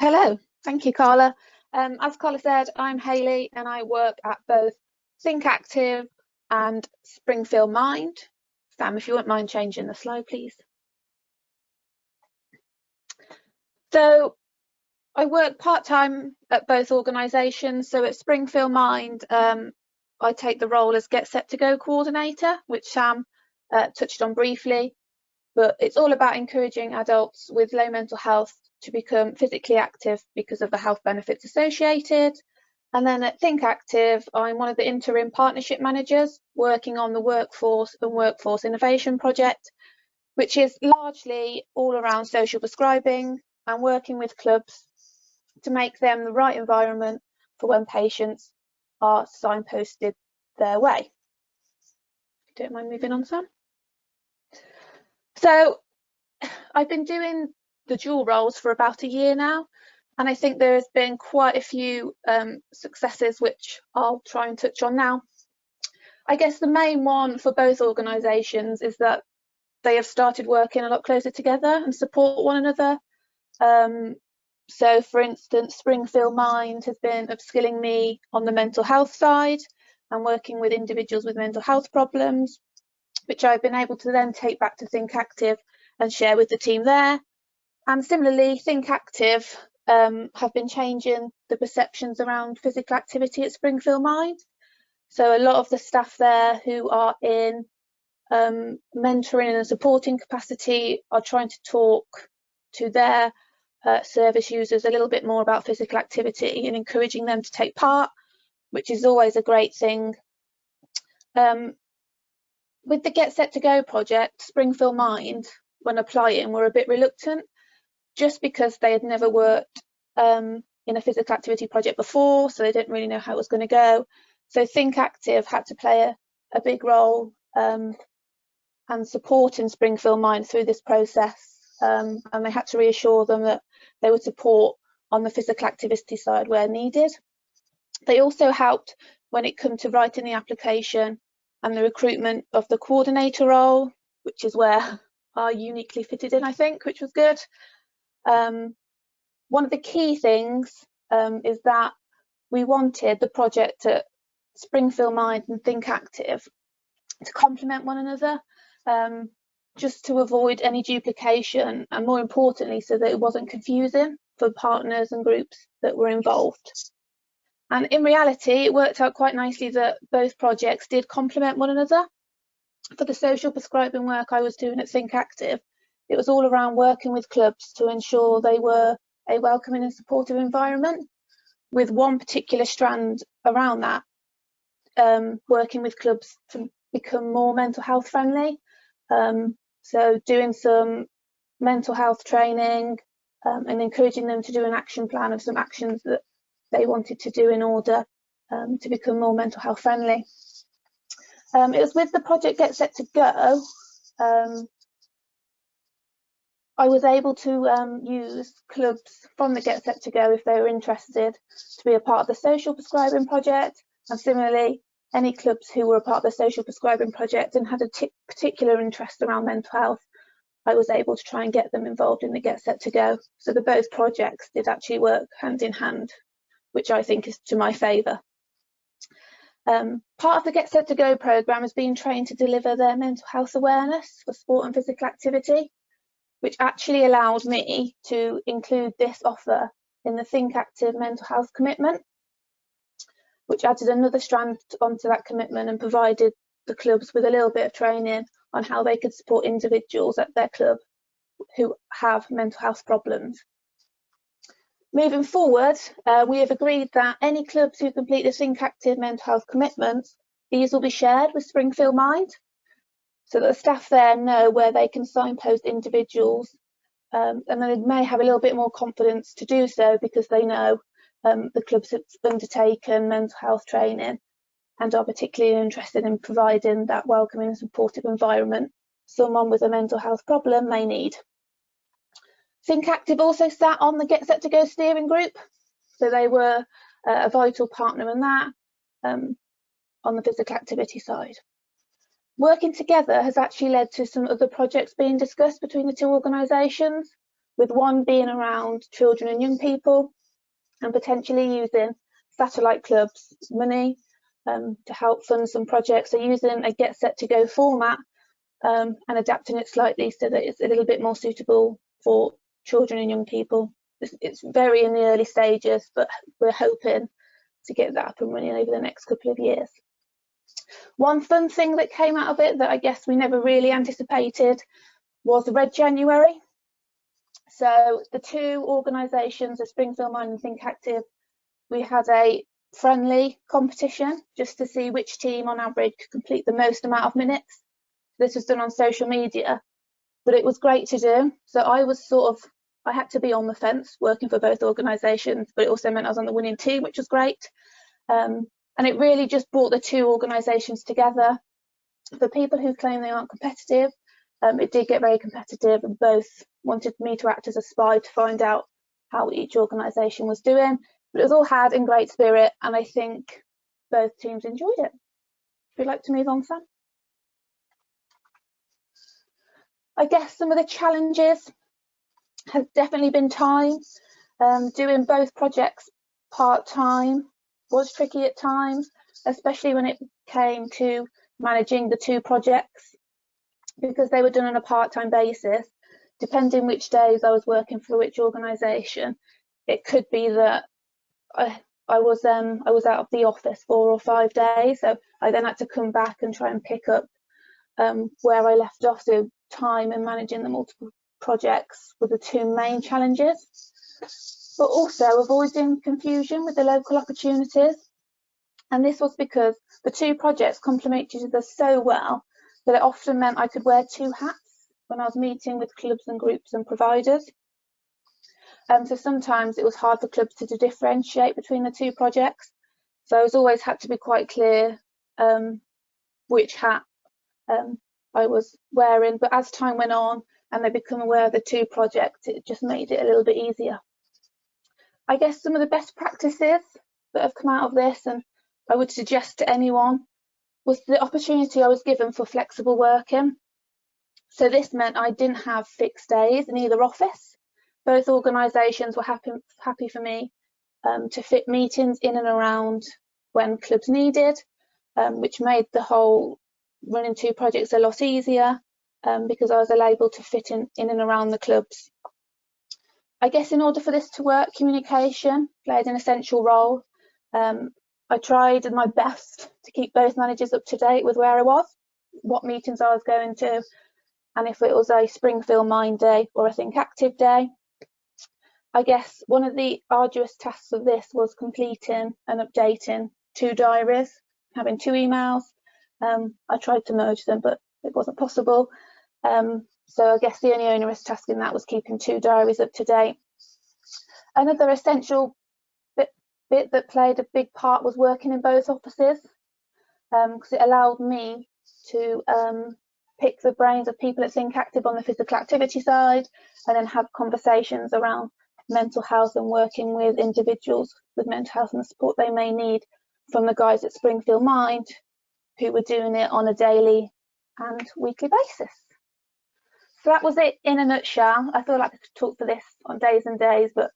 Hello, thank you, Carla. As Carla said, I'm Hayley and I work at both Think Active and Springfield Mind. Sam, if you wouldn't mind changing the slide, please. So I work part-time at both organisations. So at Springfield Mind, I take the role as Get Set to Go coordinator, which Sam touched on briefly. But it's all about encouraging adults with low mental health to become physically active because of the health benefits associated. And then at Think Active, I'm one of the interim partnership managers working on the Workforce and Workforce Innovation Project, which is largely all around social prescribing and working with clubs to make them the right environment for when patients are signposted their way. If you don't mind moving on, Sam. So I've been doing the dual roles for about a year now, and I think there has been quite a few successes which I'll try and touch on now. I guess the main one for both organisations is that they have started working a lot closer together and support one another. So for instance, Springfield Mind has been upskilling me on the mental health side and working with individuals with mental health problems, which I've been able to then take back to Think Active and share with the team there. And similarly, Think Active have been changing the perceptions around physical activity at Springfield Mind. So a lot of the staff there who are in mentoring and supporting capacity are trying to talk to their service users a little bit more about physical activity and encouraging them to take part, which is always a great thing. With the Get Set to Go project, Springfield Mind, when applying, were a bit reluctant just because they had never worked in a physical activity project before, so they didn't really know how it was going to go. So Think Active had to play a big role and supporting Springfield Mind through this process, and they had to reassure them that they would support on the physical activity side where needed. They also helped when it came to writing the application and the recruitment of the coordinator role, which is where I uniquely fitted in, I think, which was good. One of the key things is that we wanted the project at Springfield Mind and Think Active to complement one another, just to avoid any duplication, and more importantly, so that it wasn't confusing for partners and groups that were involved. And in reality, it worked out quite nicely that both projects did complement one another. For the social prescribing work I was doing at Think Active, it was all around working with clubs to ensure they were a welcoming and supportive environment, with one particular strand around that, working with clubs to become more mental health friendly. So doing some mental health training and encouraging them to do an action plan of some actions that they wanted to do in order to become more mental health friendly. It was with the project Get Set to Go, I was able to use clubs from the Get Set to Go if they were interested to be a part of the social prescribing project, and similarly any clubs who were a part of the social prescribing project and had a particular interest around mental health, I was able to try and get them involved in the Get Set to Go. So the both projects did actually work hand in hand, which I think is to my favour. Part of the Get Set to Go programme has been trained to deliver their mental health awareness for sport and physical activity, which actually allowed me to include this offer in the Think Active mental health commitment, which added another strand onto that commitment and provided the clubs with a little bit of training on how they could support individuals at their club who have mental health problems. Moving forward, we have agreed that any clubs who complete the Think Active mental health commitments, these will be shared with Springfield Mind, so that the staff there know where they can signpost individuals, and they may have a little bit more confidence to do so because they know the clubs have undertaken mental health training and are particularly interested in providing that welcoming and supportive environment someone with a mental health problem may need. Think Active also sat on the Get Set to Go steering group, so they were a vital partner in that on the physical activity side. Working together has actually led to some other projects being discussed between the two organisations, with one being around children and young people and potentially using satellite clubs money to help fund some projects. So using a Get Set to Go format and adapting it slightly so that it's a little bit more suitable for children and young people. It's very in the early stages, but we're hoping to get that up and running over the next couple of years. One fun thing that came out of it that I guess we never really anticipated was Red January. So the two organisations, the Springfield Mind and Think Active, we had a friendly competition just to see which team on average could complete the most amount of minutes. This was done on social media, but it was great to do. So I had to be on the fence working for both organisations, but it also meant I was on the winning team, which was great. And it really just brought the two organisations together. For people who claim they aren't competitive, it did get very competitive, and both wanted me to act as a spy to find out how each organisation was doing. But it was all had in great spirit, and I think both teams enjoyed it. Would you like to move on, Sam? I guess some of the challenges have definitely been time. Doing both projects part-time was tricky at times, especially when it came to managing the two projects, because they were done on a part-time basis. Depending which days I was working for which organisation, it could be that I was out of the office 4 or 5 days, so I then had to come back and try and pick up where I left off. So time and managing the multiple projects were the two main challenges, but also avoiding confusion with the local opportunities. And this was because the two projects complement each other so well that it often meant I could wear two hats when I was meeting with clubs and groups and providers. So sometimes it was hard for clubs to differentiate between the two projects. So I always had to be quite clear which hat I was wearing. But as time went on and they become aware of the two projects, it just made it a little bit easier. I guess some of the best practices that have come out of this, and I would suggest to anyone, was the opportunity I was given for flexible working. So this meant I didn't have fixed days in either office. Both organisations were happy for me to fit meetings in and around when clubs needed, which made the whole running two projects a lot easier because I was able to fit in and around the clubs. I guess in order for this to work, communication played an essential role. I tried my best to keep both managers up to date with where I was, what meetings I was going to, and if it was a Springfield Mind day or a Think Active day. I guess one of the arduous tasks of this was completing and updating 2 diaries, having 2 emails. I tried to merge them, but it wasn't possible. So I guess the only onerous task in that was keeping 2 diaries up to date. Another essential bit that played a big part was working in both offices, because it allowed me to pick the brains of people at Think Active on the physical activity side, and then have conversations around mental health and working with individuals with mental health and the support they may need from the guys at Springfield Mind, who were doing it on a daily and weekly basis. So that was it in a nutshell. I feel like I could talk for this on days and days, but